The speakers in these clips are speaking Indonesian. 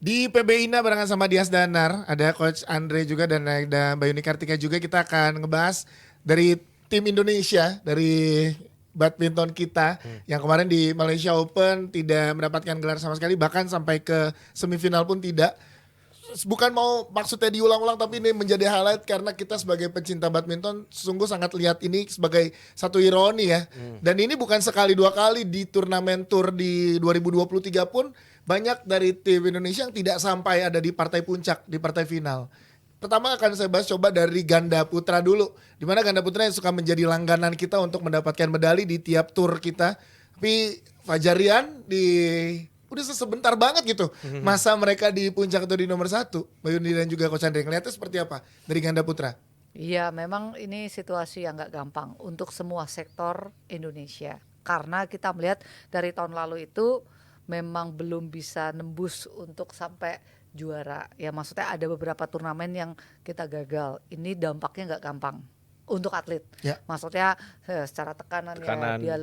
Di PBINA barengan sama Dias Danar, ada Coach Andre juga dan ada Bayuni Kartika juga. Kita akan ngebahas dari tim Indonesia, dari badminton kita yang kemarin di Malaysia Open tidak mendapatkan gelar sama sekali, bahkan sampai ke semifinal pun tidak. Bukan mau maksudnya diulang-ulang, tapi ini menjadi highlight karena kita sebagai pecinta badminton sungguh sangat lihat ini sebagai satu ironi ya. Dan ini bukan sekali dua kali di turnamen tour di 2023 pun banyak dari tim Indonesia yang tidak sampai ada di partai puncak, di partai final. Pertama akan saya bahas coba dari ganda putra dulu. Dimana ganda putra yang suka menjadi langganan kita untuk mendapatkan medali di tiap tour kita. Tapi Fajarian di udah sebentar banget gitu masa mereka di puncak atau di nomor satu. Bayuni dan juga Coach Andre ngeliatnya seperti apa dari ganda putra? Iya, memang ini situasi yang nggak gampang untuk semua sektor Indonesia. Karena kita melihat dari tahun lalu itu memang belum bisa nembus untuk sampai juara. Ya maksudnya ada beberapa turnamen yang kita gagal. Ini dampaknya nggak gampang untuk atlet. Ya. Maksudnya secara tekanan ya Tekanan. dia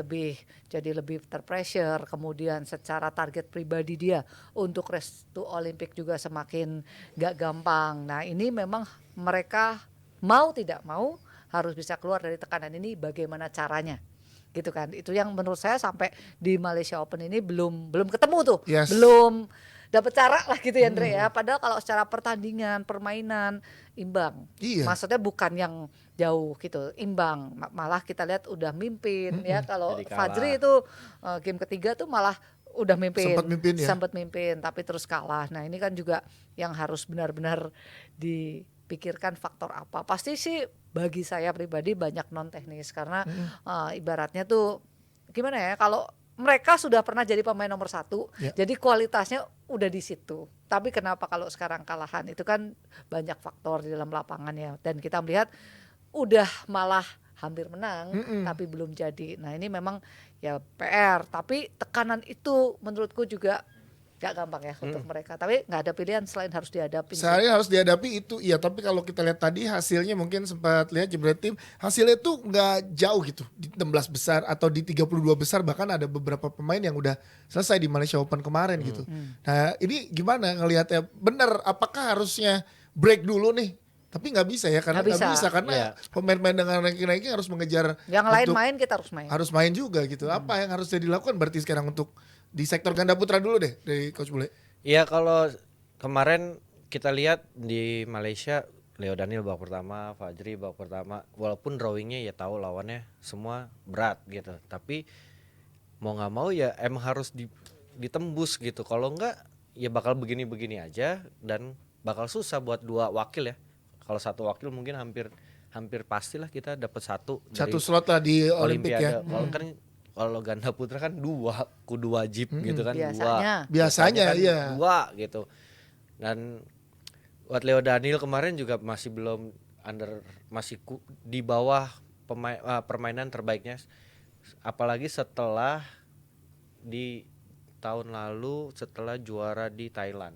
jadi lebih terpressure. Kemudian secara target pribadi dia untuk race to Olympic juga semakin nggak gampang. Nah ini memang mereka mau tidak mau harus bisa keluar dari tekanan ini, bagaimana caranya gitu kan. Itu yang menurut saya sampai di Malaysia Open ini belum ketemu tuh. Yes. Belum dapat cara lah gitu ya Andre ya. Padahal kalau secara pertandingan, permainan imbang. Iya. Maksudnya bukan yang jauh gitu, imbang. Malah kita lihat udah mimpin ya. Kalau Jadi kalah. Fajri itu game ketiga tuh malah udah mimpin. Sempat mimpin ya? Sempat mimpin tapi terus kalah. Nah, ini kan juga yang harus benar-benar dipikirkan faktor apa. Pasti sih bagi saya pribadi banyak non teknis karena ibaratnya tuh gimana ya, kalau mereka sudah pernah jadi pemain nomor satu, Ya. jadi kualitasnya udah di situ. Tapi kenapa kalau sekarang kalahan? Itu kan banyak faktor di dalam lapangan ya. Dan kita melihat udah malah hampir menang, tapi belum jadi. Nah ini memang ya PR. Tapi tekanan itu menurutku juga gak gampang ya untuk mereka. Tapi nggak ada pilihan selain harus dihadapi. Sehari harus dihadapi itu, iya. Tapi kalau kita lihat tadi hasilnya, mungkin sempat lihat jebret tim, hasilnya tuh nggak jauh gitu di 16 besar atau di 32 besar, bahkan ada beberapa pemain yang udah selesai di Malaysia Open kemarin gitu. Nah ini gimana ngelihatnya? Bener, apakah harusnya break dulu nih? Tapi nggak bisa ya, karena Nggak nggak bisa. bisa karena Iya. pemain-pemain dengan ranking-ranking harus mengejar Yang lain untuk- main kita harus main. harus main juga gitu. Apa yang harusnya dilakukan berarti sekarang untuk di sektor ganda putra dulu deh dari Coach Bule? Iya, kalau kemarin kita lihat di Malaysia, Leo Daniel babak pertama, Fajri babak pertama, walaupun drawingnya ya tahu lawannya semua berat gitu, tapi mau nggak mau ya emang harus ditembus gitu. Kalau enggak ya bakal begini-begini aja dan bakal susah buat dua wakil ya. Kalau satu wakil mungkin hampir pastilah kita dapat satu Satu dari slot lah di Olimpik ya. Olimpiade. Kalau ganda putra kan kudu wajib gitu kan. Biasanya. Biasanya, kan iya. dua gitu. Dan buat Leo Daniel kemarin juga masih belum di bawah permainan terbaiknya, apalagi setelah di tahun lalu setelah juara di Thailand.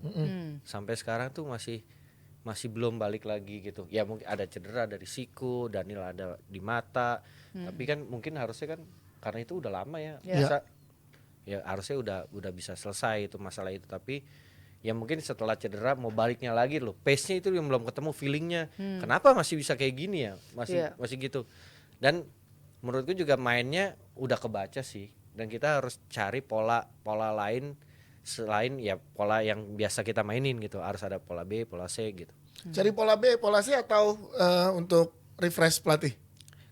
Sampai sekarang tuh masih belum balik lagi gitu. Ya mungkin ada cedera dari siku, Daniel ada di mata. Tapi kan mungkin harusnya kan karena itu udah lama ya. Ya. Bisa ya harusnya udah bisa selesai itu masalah itu, tapi ya mungkin setelah cedera mau baliknya lagi loh. Pace-nya itu yang belum ketemu, feeling-nya. Kenapa masih bisa kayak gini ya? Masih gitu. Dan menurutku juga mainnya udah kebaca sih. Dan kita harus cari pola lain selain ya pola yang biasa kita mainin gitu. Harus ada pola B, pola C gitu. Cari pola B, pola C atau untuk refresh pelatih?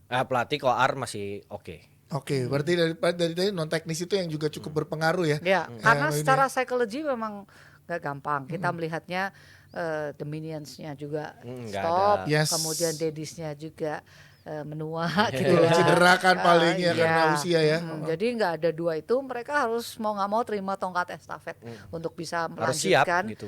Pelatih Koar masih oke. Oke, berarti dari tadi non teknis itu yang juga cukup berpengaruh ya. Ya, karena Ini. secara psikologi memang nggak gampang. Kita melihatnya the minions-nya juga Nggak stop, ada. Yes. kemudian Dedisnya juga menua Itu gitu ya. cedera kan paling ya Iya. karena usia ya. Jadi nggak ada dua itu, mereka harus mau nggak mau terima tongkat estafet untuk bisa Harus siap melanjutkan gitu.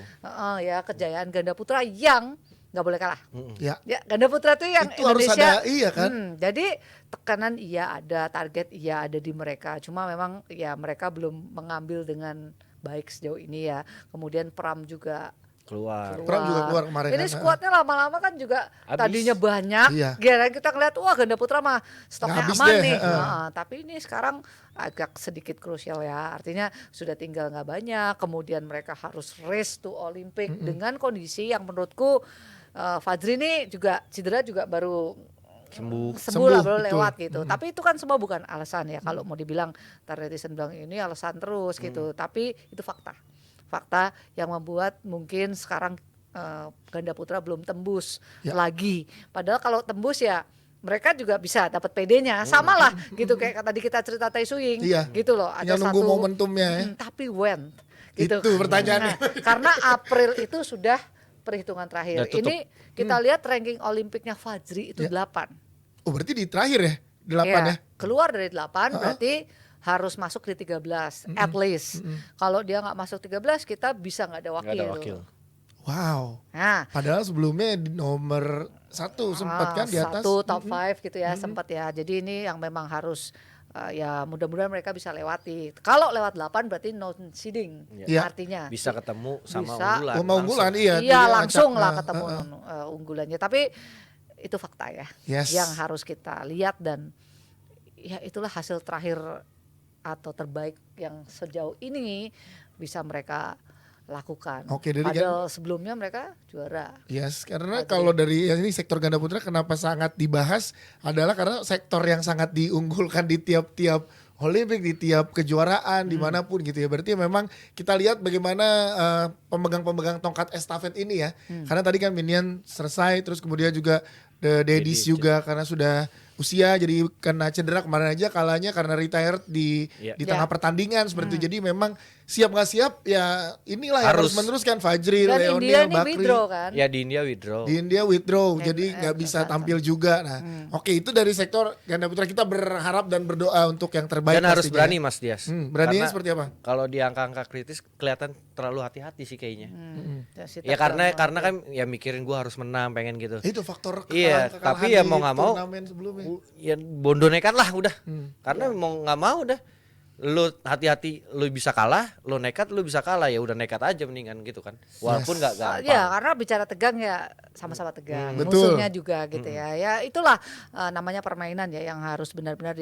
ya kejayaan ganda putra yang nggak boleh kalah. Ya. Ya, ganda putra tuh yang Itu harus Indonesia. ada, iya kan? Jadi tekanan iya ada, target iya ada di mereka. Cuma memang ya mereka belum mengambil dengan baik sejauh ini ya. Kemudian Pram juga keluar. Trump juga keluar kemarin Ini kan, skuadnya lama-lama kan juga Habis. tadinya banyak. Iya. Gara kita ngeliat wah ganda putra mah stoknya Habis aman deh, nih. heeh. Nah, tapi ini sekarang agak sedikit krusial ya. Artinya sudah tinggal nggak banyak. Kemudian mereka harus race to Olympic dengan kondisi yang menurutku Fajri ini juga cedera juga baru Sembuh. sembuh lah, baru betul. lewat gitu. Tapi itu kan semua bukan alasan ya. Kalau mau dibilang ntar netizen bilang ini alasan terus gitu. Tapi itu fakta. Fakta yang membuat mungkin sekarang ganda putra belum tembus Ya. lagi. Padahal kalau tembus ya mereka juga bisa dapat PD-nya. Sama lah gitu kayak tadi kita cerita Tai Suying Iya. gitu loh. Ada Tinggal nunggu satu momentumnya ya. tapi when gitu. Itu pertanyaannya. Nah, karena April itu sudah perhitungan terakhir. Udah tutup. Ini kita lihat ranking Olimpiknya Fajri itu 8. Oh berarti di terakhir ya 8 ya. Keluar dari 8 berarti harus masuk di 13 at least. Kalau dia nggak masuk 13 kita bisa nggak ada Nggak wakil. ada wakil. Wow. Nah, Padahal sebelumnya di nomor 1 sempat kan di atas. satu top 5 gitu ya sempat ya. Jadi ini yang memang harus ya mudah-mudahan mereka bisa lewati. Kalau lewat 8 berarti no seeding Iya. artinya. Bisa ketemu sama Bisa. unggulan. Oh, mau unggulan langsung. iya. Iya dia langsung acak, lah nah, ketemu unggulannya. Tapi itu fakta ya Yes. yang harus kita lihat dan ya itulah hasil terakhir atau terbaik yang sejauh ini bisa mereka lakukan. Oke, jadi Padahal sebelumnya mereka juara. Yes, karena Fajri. kalau dari ya ini sektor ganda putra kenapa sangat dibahas adalah karena sektor yang sangat diunggulkan di tiap-tiap Olimpik, di tiap kejuaraan dimanapun gitu ya. Berarti memang kita lihat bagaimana pemegang-pemegang tongkat estafet ini ya. Karena tadi kan Minion selesai, terus kemudian juga Dedis juga karena sudah usia jadi kena cedera kemarin aja kalahnya karena retired di Iya. tengah pertandingan seperti itu. Jadi memang siap nggak siap ya inilah yang harus Harus. meneruskan Fajri, Dan Leonil, India ini Bakri. withdraw kan. Ya di India withdraw. Di India withdraw, Ya, jadi nggak bisa kesehatan. tampil juga. Nah, oke itu dari sektor ganda putra kita berharap dan berdoa untuk yang terbaik. Dan harus pastinya. berani Mas Dias. Beraninya Karena seperti apa? Kalau di angka-angka kritis kelihatan terlalu hati-hati sih kayaknya. Ya, si Ya tegang karena banget. kan ya mikirin gua harus menang pengen gitu. Itu faktor Iya, kekalahan tapi ya di mau nggak mau, turnamen sebelumnya. Ya bondo nekat lah udah. Karena mau nggak mau udah. Lu hati-hati, lu bisa kalah, lu nekat, lu bisa kalah ya udah nekat aja mendingan gitu kan. Walaupun nggak gampang. Ya karena bicara tegang ya sama-sama tegang. Betul. Musuhnya juga gitu ya. Ya itulah namanya permainan ya yang harus benar-benar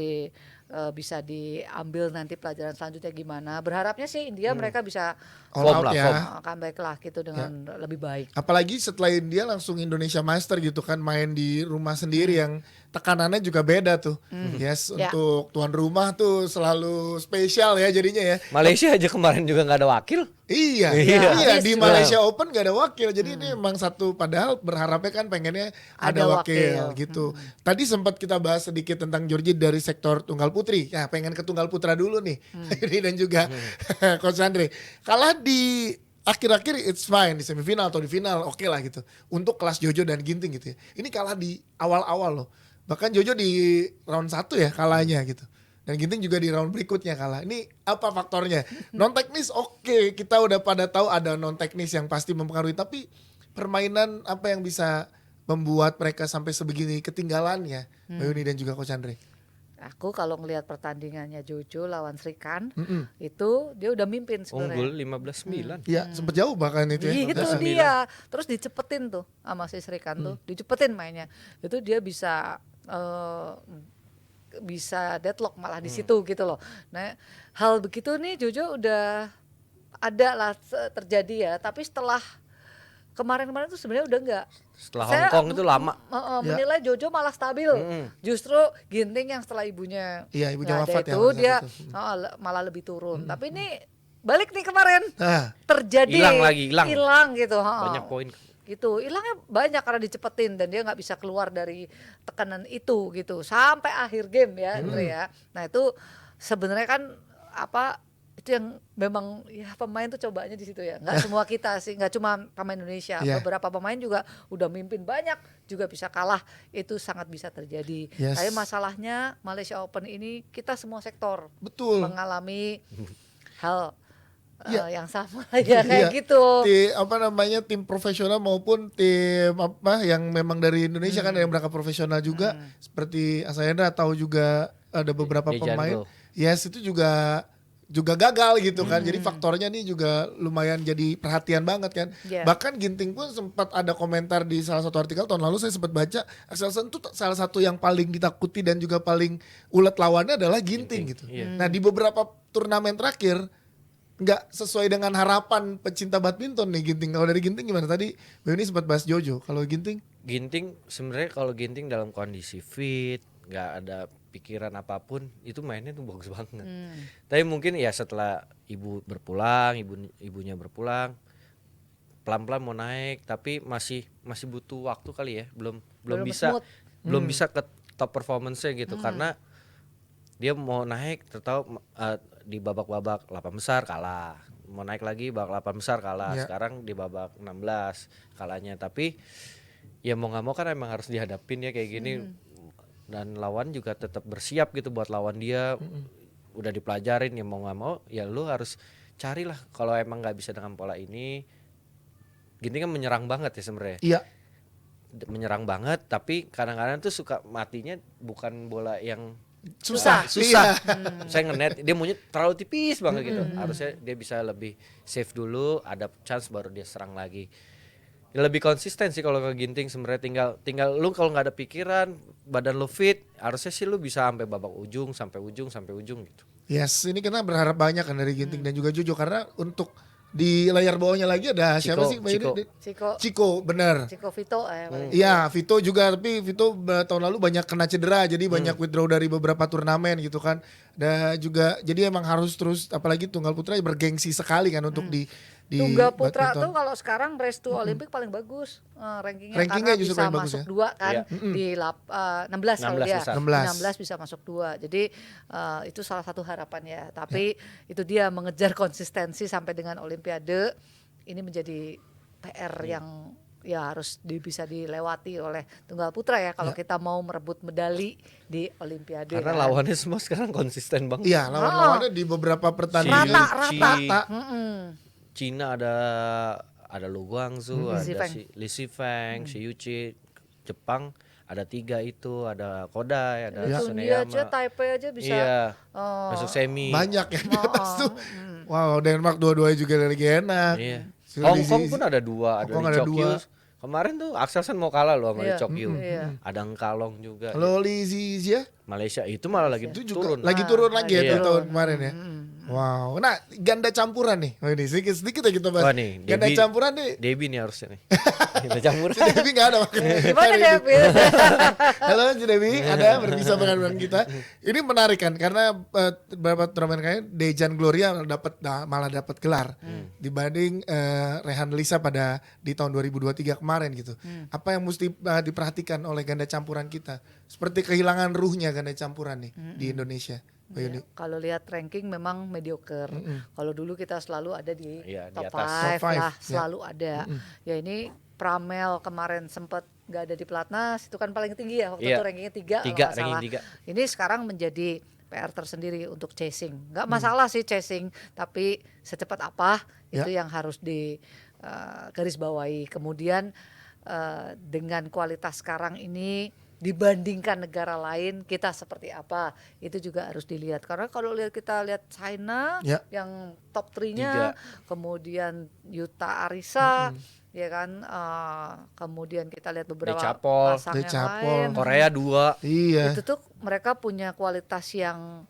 bisa diambil nanti pelajaran selanjutnya gimana. Berharapnya sih India mereka bisa All Form out lah, ya. form. comeback lah gitu dengan lebih baik. Apalagi setelah India langsung Indonesia Master gitu kan main di rumah sendiri yang tekanannya juga beda tuh. Yes, Ya. untuk tuan rumah tuh selalu spesial ya jadinya ya. Malaysia aja kemarin juga nggak ada wakil. Iya, Iya. iya di Habis. Malaysia Open gak ada wakil. Jadi ini emang satu padahal berharapnya kan pengennya ada Ada wakil wakil. gitu. Tadi sempat kita bahas sedikit tentang Georgie dari sektor tunggal putri. Ya, pengen ke tunggal putra dulu nih. Ini dan juga Coach Andre. Kalah di akhir-akhir it's fine di semifinal atau di final oke lah gitu. Untuk kelas Jojo dan Ginting gitu ya. Ini kalah di awal-awal loh. Bahkan Jojo di round 1 ya kalahnya gitu. Dan Ginting juga di round berikutnya kalah. Ini apa faktornya? Non teknis oke, kita udah pada tahu ada non teknis yang pasti mempengaruhi. Tapi permainan apa yang bisa membuat mereka sampai sebegini ketinggalannya, Mbak Yuni dan juga Coach Andre? Aku kalau ngelihat pertandingannya Jojo lawan Srikan itu dia udah mimpin Unggul sebenarnya. 15-9. Ya sempet jauh bahkan itu ya. Itu dia. Terus dicepetin tuh sama si Srikan tuh, dicepetin mainnya. Itu dia bisa deadlock malah di situ gitu loh. Nah, hal begitu nih Jojo udah ada lah terjadi ya, tapi setelah kemarin-kemarin tuh sebenarnya udah enggak. Setelah Saya Hong Kong itu lama. menilai Jojo malah stabil. Justru Ginting yang setelah ibunya Iya, ibunya nggak ada wafat ya itu pada saat dia itu. malah lebih turun. Tapi ini balik nih kemarin Nah, terjadi Hilang lagi, hilang. gitu. Banyak poin. Gitu hilangnya banyak karena dicepetin dan dia nggak bisa keluar dari tekanan itu gitu sampai akhir game ya Andre ya. Nah itu sebenarnya kan itu yang memang ya pemain tuh cobanya di situ ya, nggak semua kita sih, nggak cuma pemain Indonesia, Iya. beberapa pemain juga udah mimpin banyak juga bisa kalah, itu sangat bisa terjadi. Yes. Tapi masalahnya Malaysia Open ini kita semua sektor betul. mengalami hal Iya. yang sama ya kayak Iya. gitu. Tim profesional maupun tim yang memang dari Indonesia kan ada yang berangkat profesional juga seperti Asayana tahu juga ada beberapa Dejan pemain. Bro. Yes, itu juga juga gagal gitu kan. Jadi faktornya nih juga lumayan jadi perhatian banget kan. Iya. Bahkan Ginting pun sempat ada komentar di salah satu artikel tahun lalu saya sempat baca, Axelsen tuh salah satu yang paling ditakuti dan juga paling ulet lawannya adalah Ginting gitu. iya. Nah di beberapa turnamen terakhir nggak sesuai dengan harapan pecinta badminton nih Ginting. Kalau dari Ginting gimana? Tadi Mbak Yuni sempat bahas Jojo. Kalau Ginting? Ginting sebenarnya kalau Ginting dalam kondisi fit, nggak ada pikiran apapun, itu mainnya tuh bagus banget. Tapi mungkin ya setelah ibunya berpulang, pelan-pelan mau naik, tapi masih butuh waktu kali ya, belum Belum bisa smooth. bisa ke top performance-nya gitu, karena dia mau naik, tahu di babak-babak 8 besar kalah, mau naik lagi babak 8 besar kalah, Ya. sekarang di babak 16 kalahnya, tapi ya mau nggak mau kan emang harus dihadapin ya kayak gini, dan lawan juga tetap bersiap gitu buat lawan dia, udah dipelajarin ya mau nggak mau ya lu harus carilah, kalau emang nggak bisa dengan pola ini. Ginting kan menyerang banget ya sebenarnya, Iya. menyerang banget, tapi kadang-kadang tuh suka matinya bukan bola yang Susah. susah. Iya. Saya ngenet dia maunya terlalu tipis banget gitu, harusnya dia bisa lebih save dulu, ada chance baru dia serang lagi. Ya lebih konsisten sih kalau ke Ginting sebenarnya, tinggal lu kalau nggak ada pikiran, badan lu fit, harusnya sih lu bisa sampai babak ujung sampai ujung gitu. Yes, ini kita berharap banyak kan dari Ginting dan juga Jojo karena untuk di layar bawahnya lagi ada siapa sih Mbak Yuni? Chico, benar. Chico Vito paling. Iya, Vito juga, tapi Vito tahun lalu banyak kena cedera, jadi banyak withdraw dari beberapa turnamen gitu kan. Dan juga jadi emang harus terus, apalagi tunggal putra bergengsi sekali kan untuk di Tunggal putra badminton. tuh kalau sekarang race to Olympic paling bagus rankingnya, Rankingnya karena justru bisa paling bagus masuk ya? 2 kan Iya. di 16 kalau 16 dia. besar. 16. 16 bisa masuk 2. Jadi itu salah satu harapan ya. Tapi itu dia mengejar konsistensi sampai dengan Olimpiade ini menjadi PR yang ya harus bisa dilewati oleh tunggal putra ya kalau kita mau merebut medali di Olimpiade. Karena kan. lawannya semua sekarang konsisten banget. Iya, lawan-lawannya di beberapa pertandingan Rata. Cina ada Lu Guangzhu, Li ada Zifeng. Li Zifeng, si Yuchi. Jepang ada 3 itu, ada Kodai, ada India aja, Tsuneyama. Taipei aja bisa. Iya, Oh. masuk semi. banyak yang di atas tuh. Wow, Denmark dua-duanya juga lagi enak. Iya. Si Hong Li Kong Zi- pun ada 2, ada Hong Kong Lee ada Chok Kyu. 2. Kemarin tuh Axelsen mau kalah loh sama Lee Iya. Chok Kyu. Iya. Ada Engkalong juga. Halo Li Zizia Malaysia itu malah lagi itu juga turun. lagi turun lagi ya Iya. tuh tahun kemarin ya. Wow, nah ganda campuran nih, oh, ini sedikit ya kita bahas. Wah nih, Ganda Debbie- campuran nih, Debbie nih harusnya nih. Kita campur. si Devi nggak ada makanya. Gimana Hari deh? ini. Halo Si Devi, ada berbisa dengan kita. Ini menarik kan karena beberapa turnamen kayaknya Dejan Gloria malah dapat gelar dibanding Rehan Lisa pada di tahun 2023 kemarin gitu. Apa yang mesti diperhatikan oleh ganda campuran kita? Seperti kehilangan ruhnya ganda campuran nih di Indonesia. Mbak Yuni. Ya, kalau lihat ranking memang mediocre. Kalau dulu kita selalu ada di Iya, di top atas. 5 Top five, lah, ya. selalu ada. Ya ini Pramel kemarin sempat nggak ada di pelatnas, itu kan paling tinggi ya waktu Iya. itu rankingnya 3 kalau 3, nggak salah. ranking 3. Ini sekarang menjadi PR tersendiri untuk chasing. Nggak masalah sih chasing, tapi secepat apa Ya. itu yang harus di garis bawahi. Kemudian dengan kualitas sekarang ini dibandingkan negara lain kita seperti apa itu juga harus dilihat, karena kalau kita lihat China Ya. yang top 3-nya, kemudian Yuta Arisa ya kan, kemudian kita lihat beberapa Decapol. pasang yang Decapol. lain, Korea 2. Iya. itu tuh mereka punya kualitas yang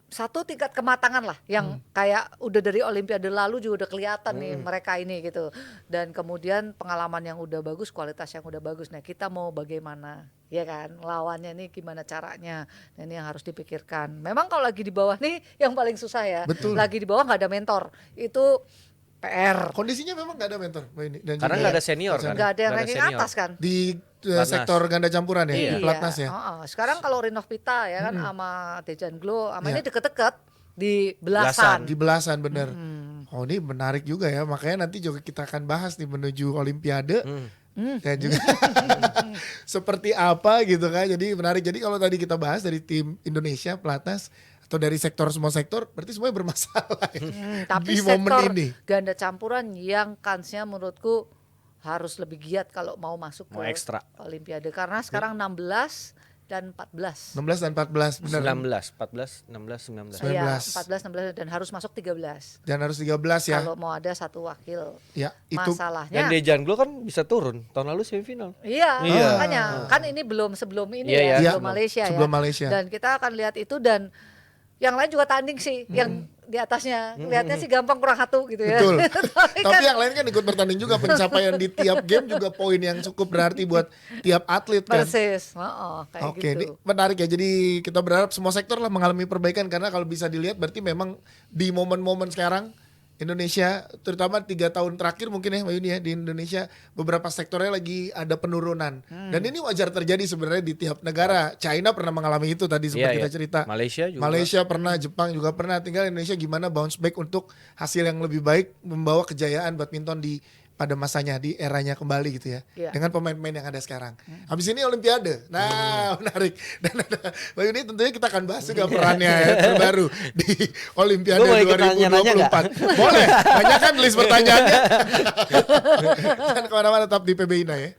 satu tingkat kematangan lah yang kayak udah dari Olimpiade lalu juga udah kelihatan nih mereka ini gitu, dan kemudian pengalaman yang udah bagus, kualitas yang udah bagus. Nah kita mau bagaimana ya kan, lawannya nih gimana caranya, nah ini yang harus dipikirkan. Memang kalau lagi di bawah nih yang paling susah ya. Betul. Lagi di bawah nggak ada mentor, itu PR. Kondisinya memang nggak ada mentor Mbak Yuni. Dan Karena juga nggak ada senior kan. Nggak ada yang Nggak ranking senior. atas kan. di Pelatnas. sektor ganda campuran ya, Iya. di pelatnas ya. Sekarang kalau Rinov Pita ya kan sama Dejan Glo sama Iya. ini deket-deket di Belasan. belasan. Di belasan bener. Oh ini menarik juga ya, makanya nanti juga kita akan bahas nih menuju Olimpiade. Dan juga seperti apa gitu kan, jadi menarik. Jadi kalau tadi kita bahas dari tim Indonesia pelatnas atau dari sektor semua sektor, berarti semuanya bermasalah ya. Tapi di momen sektor ini. ganda campuran yang kansnya menurutku harus lebih giat kalau mau masuk Mau ke ekstra. Olimpiade, karena sekarang 16 dan 14. 16 dan 14 benar. 19, 14, 16, 19. Iya, 19. 14, 16 dan harus masuk 13. Dan harus 13 ya. Kalau mau ada satu wakil. Ya, itu Dan Masalahnya Dejan Glo kan bisa turun. Tahun lalu semifinal. iya, Iya. makanya kan ini sebelum ini Iya, ya, iya. sebelum Iya, Malaysia ya. sebelum Malaysia. Dan kita akan lihat itu dan yang lain juga tanding sih, yang di atasnya lihatnya sih gampang kurang satu gitu ya. betul. Tapi Tapi kan yang lain kan ikut bertanding juga, pencapaian di tiap game juga poin yang cukup berarti buat tiap atlet kan. persis, kayak Oke, gitu. ini menarik ya. Jadi kita berharap semua sektor lah mengalami perbaikan karena kalau bisa dilihat berarti memang di momen-momen sekarang Indonesia, terutama 3 tahun terakhir mungkin ya Mbak Yuni ya, di Indonesia beberapa sektornya lagi ada penurunan. Dan ini wajar terjadi sebenarnya di tiap negara. China pernah mengalami itu tadi sempat Iya, kita iya. cerita. Malaysia juga. Malaysia pernah, Jepang juga pernah. Tinggal Indonesia gimana bounce back untuk hasil yang lebih baik, membawa kejayaan badminton di pada masanya, di eranya kembali gitu ya. Iya. Dengan pemain-pemain yang ada sekarang. Habis ini Olimpiade. Nah, menarik. Dan ada Mbak Yuni tentunya kita akan bahas juga perannya ya, terbaru di Olimpiade Gua boleh ikut nanya-nanya 2024. Boleh, tanyakan list pertanyaannya. Dan kemana-mana tetap di PB Ina ya.